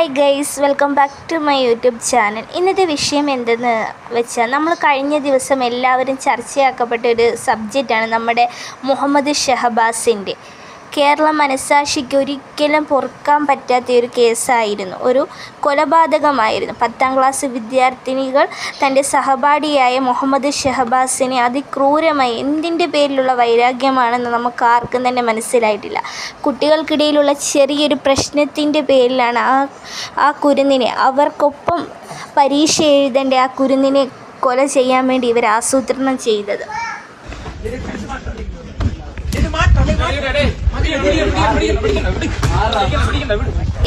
Hi guys, welcome back to my YouTube channel. ഇന്നത്തെ വിഷയം എന്തെന്ന് വെച്ചാൽ, നമ്മൾ കഴിഞ്ഞ ദിവസം എല്ലാവരും ചർച്ചയാക്കപ്പെട്ട ഒരു സബ്ജക്റ്റാണ് നമ്മുടെ മുഹമ്മദ് ഷഹബാസിൻ്റെ. കേരള മനസ്സാക്ഷിക്ക് ഒരിക്കലും പൊറുക്കാൻ പറ്റാത്ത ഒരു കേസായിരുന്നു, ഒരു കൊലപാതകമായിരുന്നു. 10ാം ക്ലാസ് വിദ്യാർത്ഥിനികൾ തൻ്റെ സഹപാഠിയായ മുഹമ്മദ് ഷഹബാസിനെ അതിക്രൂരമായി എന്തിൻ്റെ പേരിലുള്ള വൈരാഗ്യമാണെന്ന് നമുക്ക് ആർക്കും തന്നെ മനസ്സിലായിട്ടില്ല. കുട്ടികൾക്കിടയിലുള്ള ചെറിയൊരു പ്രശ്നത്തിൻ്റെ പേരിലാണ് ആ കുരുന്നിനെ, അവർക്കൊപ്പം പരീക്ഷ എഴുതേണ്ട ആ കുരുന്നിനെ കൊല ചെയ്യാൻ വേണ്ടി ഇവർ ആസൂത്രണം ചെയ്തത്.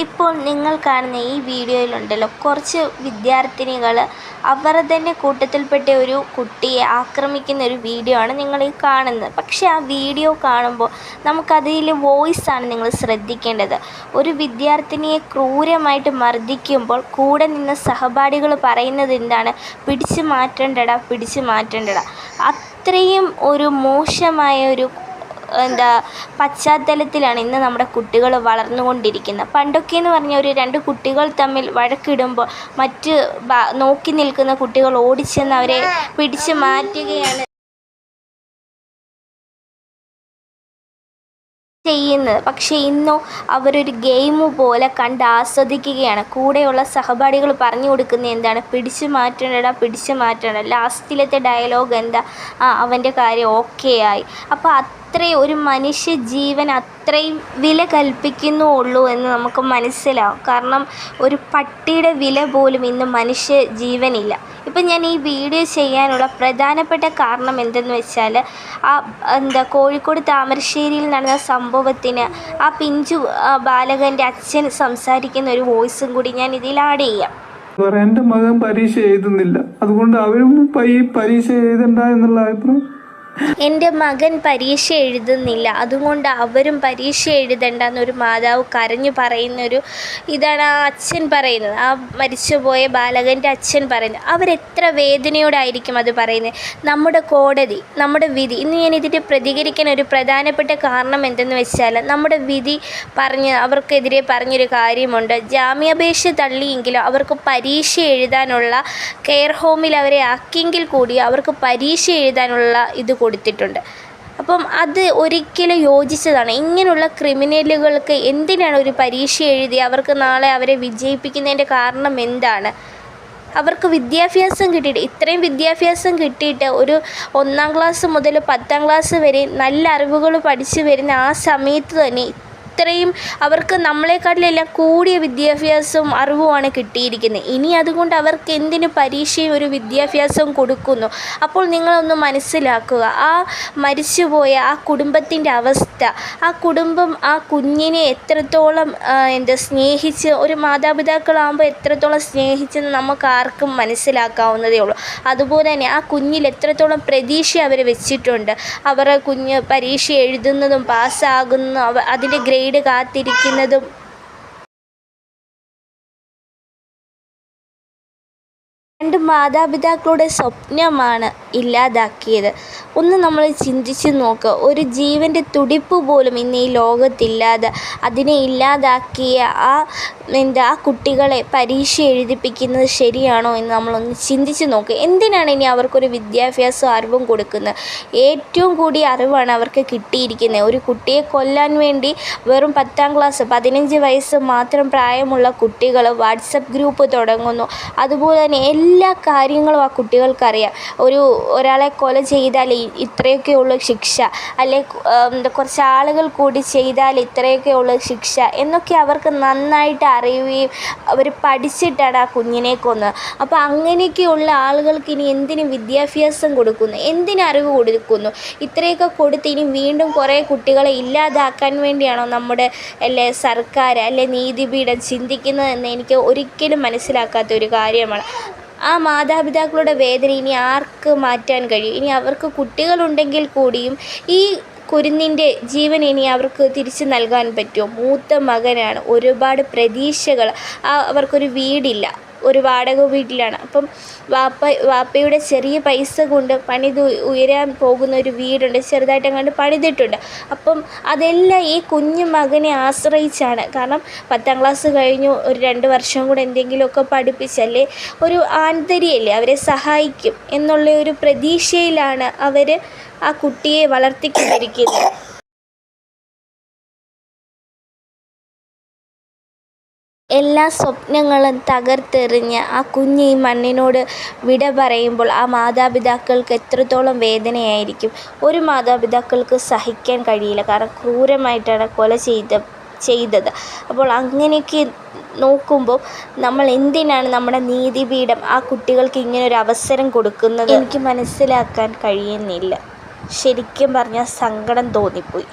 ഇപ്പോൾ നിങ്ങൾ കാണുന്ന ഈ വീഡിയോയിലുണ്ടല്ലോ, കുറച്ച് വിദ്യാർത്ഥിനികൾ അവർ തന്നെ കൂട്ടത്തിൽപ്പെട്ട ഒരു കുട്ടിയെ ആക്രമിക്കുന്ന ഒരു വീഡിയോ ആണ് നിങ്ങൾ ഈ കാണുന്നത്. പക്ഷേ ആ വീഡിയോ കാണുമ്പോൾ നമുക്കതിൽ വോയിസാണ് നിങ്ങൾ ശ്രദ്ധിക്കേണ്ടത്. ഒരു വിദ്യാർത്ഥിനിയെ ക്രൂരമായിട്ട് മർദ്ദിക്കുമ്പോൾ കൂടെ നിന്ന് സഹപാഠികൾ പറയുന്നത് എന്താണ്? പിടിച്ചു മാറ്റേണ്ടടാ, പിടിച്ചു മാറ്റേണ്ടടാ. അത്രയും ഒരു മോശമായ ഒരു പശ്ചാത്തലത്തിലാണ് ഇന്ന് നമ്മുടെ കുട്ടികൾ വളർന്നുകൊണ്ടിരിക്കുന്നത്. പണ്ടൊക്കെയെന്ന് പറഞ്ഞാൽ ഒരു 2 കുട്ടികൾ തമ്മിൽ വഴക്കിടുമ്പോൾ മറ്റ് നോക്കി നിൽക്കുന്ന കുട്ടികൾ ഓടിച്ചെന്ന് അവരെ പിടിച്ചു മാറ്റുകയാണ് ചെയ്യുന്നത്. പക്ഷേ ഇന്നോ അവരൊരു ഗെയിം പോലെ കണ്ട് ആസ്വദിക്കുകയാണ്. കൂടെയുള്ള സഹപാഠികൾ പറഞ്ഞു കൊടുക്കുന്നത് എന്താണ്? പിടിച്ചു മാറ്റേണ്ടടാ, പിടിച്ചു മാറ്റേണ്ട. ലാസ്റ്റിലത്തെ ഡയലോഗ് എന്താ? അവൻ്റെ കാര്യം ഓക്കെ ആയി. അപ്പോൾ അത്രയും ഒരു മനുഷ്യ ജീവൻ അത്രയും വില കൽപ്പിക്കുന്നുള്ളൂ എന്ന് നമുക്ക് മനസ്സിലാവും. കാരണം ഒരു പട്ടിയുടെ വില പോലും ഇന്ന് മനുഷ്യ ജീവനില്ല. ഇപ്പം ഞാൻ ഈ വീഡിയോ ചെയ്യാനുള്ള പ്രധാനപ്പെട്ട കാരണം എന്തെന്ന് വെച്ചാൽ, കോഴിക്കോട് താമരശ്ശേരിയിൽ നടന്ന സംഭവത്തിന് ആ പിഞ്ചു ബാലകൻ്റെ അച്ഛൻ സംസാരിക്കുന്ന ഒരു വോയിസും കൂടി ഞാൻ ഇതിൽ ആഡ് ചെയ്യാം. എൻ്റെ മകൻ പരീക്ഷ എഴുതുന്നില്ല, അതുകൊണ്ട് അവരും പരീക്ഷ എഴുതണ്ട എന്നുള്ള അഭിപ്രായം. എൻ്റെ മകൻ പരീക്ഷ എഴുതുന്നില്ല, അതുകൊണ്ട് അവരും പരീക്ഷ എഴുതണ്ട എന്നൊരു മാതാവ് കരഞ്ഞു പറയുന്നൊരു ഇതാണ് ആ അച്ഛൻ പറയുന്നത്, ആ മരിച്ചുപോയ ബാലകൻ്റെ അച്ഛൻ പറയുന്നത്. അവരെത്ര വേദനയോടായിരിക്കും അത് പറയുന്നത്. നമ്മുടെ കോടതി, നമ്മുടെ വിധി, ഇന്ന് ഞാൻ ഇതിന് പ്രതികരിക്കാൻ ഒരു പ്രധാനപ്പെട്ട കാരണം എന്തെന്ന് വെച്ചാൽ, നമ്മുടെ വിധി അവർക്കെതിരെ പറഞ്ഞൊരു കാര്യമുണ്ട്. ജാമ്യാപേക്ഷ തള്ളിയെങ്കിലും അവർക്ക് പരീക്ഷ എഴുതാനുള്ള കെയർ ഹോമിൽ അവരെ ആക്കിയെങ്കിൽ കൂടി അവർക്ക് പരീക്ഷ എഴുതാനുള്ള ഇത് കൊടുത്തിട്ടുണ്ട്. അപ്പം അത് ഒരിക്കലും യോജിച്ചതാണ്. ഇങ്ങനെയുള്ള ക്രിമിനലുകൾക്ക് എന്തിനാണ് ഒരു പരീക്ഷ എഴുതി അവർക്ക് നാളെ അവരെ വിജയിപ്പിക്കുന്നതിൻ്റെ കാരണം എന്താണ്? അവർക്ക് വിദ്യാഭ്യാസം കിട്ടിയിട്ട്, ഇത്രയും വിദ്യാഭ്യാസം കിട്ടിയിട്ട് ഒരു 1ാം ക്ലാസ് മുതൽ 10ാം ക്ലാസ് വരെ നല്ല അറിവുകൾ പഠിച്ചു വരുന്ന ആ സമയത്ത് തന്നെ ഇത്രയും അവർക്ക് നമ്മളെക്കാട്ടിലെല്ലാം കൂടിയ വിദ്യാഭ്യാസവും അറിവുമാണ് കിട്ടിയിരിക്കുന്നത്. ഇനി അതുകൊണ്ട് അവർക്ക് എന്തിന് പരീക്ഷയും ഒരു വിദ്യാഭ്യാസവും കൊടുക്കുന്നു? അപ്പോൾ നിങ്ങളൊന്ന് മനസ്സിലാക്കുക, ആ മരിച്ചുപോയ ആ കുടുംബത്തിൻ്റെ അവസ്ഥ, ആ കുടുംബം ആ കുഞ്ഞിനെ എത്രത്തോളം സ്നേഹിച്ച്, ഒരു മാതാപിതാക്കളാകുമ്പോൾ എത്രത്തോളം സ്നേഹിച്ചെന്ന് നമുക്ക് ആർക്കും മനസ്സിലാക്കാവുന്നതേ ഉള്ളൂ. അതുപോലെ തന്നെ ആ കുഞ്ഞിൽ എത്രത്തോളം പ്രതീക്ഷ അവർ വെച്ചിട്ടുണ്ട്. അവരുടെ കുഞ്ഞ് പരീക്ഷ എഴുതുന്നതും പാസ്സാകുന്നതും അതിൻ്റെ ഗ്രേഡ് കാത്തിരിക്കുന്നതും രണ്ട് മാതാപിതാക്കളുടെ സ്വപ്നമാണ് ഇല്ലാതാക്കിയത്. ഒന്ന് നമ്മൾ ചിന്തിച്ച് നോക്കുക. ഒരു ജീവൻ്റെ തുടിപ്പ് പോലും ഇന്ന് ഈ ലോകത്തില്ലാതെ അതിനെ ഇല്ലാതാക്കിയ ആ കുട്ടികളെ പരീക്ഷ എഴുതിപ്പിക്കുന്നത് ശരിയാണോ എന്ന് നമ്മളൊന്ന് ചിന്തിച്ച് നോക്കുക. എന്തിനാണ് ഇനി അവർക്കൊരു വിദ്യാഭ്യാസവും അറിവും കൊടുക്കുന്നത്? ഏറ്റവും കൂടിയ അറിവാണ് അവർക്ക് കിട്ടിയിരിക്കുന്നത്. ഒരു കുട്ടിയെ കൊല്ലാൻ വേണ്ടി വെറും 10ാം ക്ലാസ് 15 വയസ്സ് മാത്രം പ്രായമുള്ള കുട്ടികൾ വാട്സപ്പ് ഗ്രൂപ്പ് തുടങ്ങുന്നു. അതുപോലെ തന്നെ എല്ലാ കാര്യങ്ങളും ആ കുട്ടികൾക്കറിയാം. ഒരാളെ കൊല ചെയ്താൽ ഇത്രയൊക്കെയുള്ള ശിക്ഷ, അല്ലെ കുറച്ച് ആളുകൾ കൂടി ചെയ്താൽ ഇത്രയൊക്കെയുള്ള ശിക്ഷ എന്നൊക്കെ അവർക്ക് നന്നായിട്ട് അറിയുകയും അവർ പഠിച്ചിട്ടാണ് ആ കുഞ്ഞിനെ കൊന്നത്. അപ്പോൾ അങ്ങനെയൊക്കെയുള്ള ആളുകൾക്ക് ഇനി എന്തിന് വിദ്യാഭ്യാസം കൊടുക്കുന്നു? എന്തിന് അറിവ് കൊടുക്കുന്നു? ഇത്രയൊക്കെ കൊടുത്ത് ഇനി വീണ്ടും കുറേ കുട്ടികളെ ഇല്ലാതാക്കാൻ വേണ്ടിയാണോ നമ്മുടെ സർക്കാർ നീതിപീഠം ചിന്തിക്കുന്നതെന്ന് എനിക്ക് ഒരിക്കലും മനസ്സിലാക്കാത്ത ഒരു കാര്യമാണ്. ആ മാതാപിതാക്കളുടെ വേദന ഇനി ആർക്ക് മാറ്റാൻ കഴിയും? ഇനി അവർക്ക് കുട്ടികളുണ്ടെങ്കിൽ കൂടിയും ഈ കുരുന്നിൻ്റെ ജീവൻ ഇനി അവർക്ക് തിരിച്ചു നൽകാൻ പറ്റുമോ? മൂത്ത മകനാണ്, ഒരുപാട് പ്രതീക്ഷകൾ, അവർക്കൊരു വീടില്ല. ഒരു വാടക വീട്ടിലാണ്. അപ്പം വാപ്പയുടെ ചെറിയ പൈസ കൊണ്ട് പണിത് ഉയരാൻ പോകുന്ന ഒരു വീടുണ്ട്, ചെറുതായിട്ടെങ്ങാണ്ട് പണിതിട്ടുണ്ട്. അപ്പം അതെല്ലാം ഈ കുഞ്ഞു മകനെ ആശ്രയിച്ചാണ്. കാരണം 10ാം ക്ലാസ് കഴിഞ്ഞു, ഒരു 2 വർഷം കൂടെ എന്തെങ്കിലുമൊക്കെ പഠിപ്പിച്ചല്ലേ ഒരു ആൺതരിയല്ലേ അവരെ സഹായിക്കും എന്നുള്ള ഒരു പ്രതീക്ഷയിലാണ് അവർ ആ കുട്ടിയെ വളർത്തിക്കൊണ്ടിരിക്കുന്നത്. എല്ലാ സ്വപ്നങ്ങളും തകർത്തെറിഞ്ഞ് ആ കുഞ്ഞ് ഈ മണ്ണിനോട് വിട പറയുമ്പോൾ ആ മാതാപിതാക്കൾക്ക് എത്രത്തോളം വേദനയായിരിക്കും. ഒരു മാതാപിതാക്കൾക്ക് സഹിക്കാൻ കഴിയില്ല, കാരണം ക്രൂരമായിട്ടാണ് കൊല ചെയ്തത്. അപ്പോൾ അങ്ങനെയൊക്കെ നോക്കുമ്പോൾ നമ്മൾ എന്തിനാണ് നമ്മുടെ നീതിപീഠം ആ കുട്ടികൾക്ക് ഇങ്ങനൊരു അവസരം കൊടുക്കുന്നത് എനിക്ക് മനസ്സിലാക്കാൻ കഴിയുന്നില്ല. ശരിക്കും പറഞ്ഞാൽ സങ്കടം തോന്നിപ്പോയി.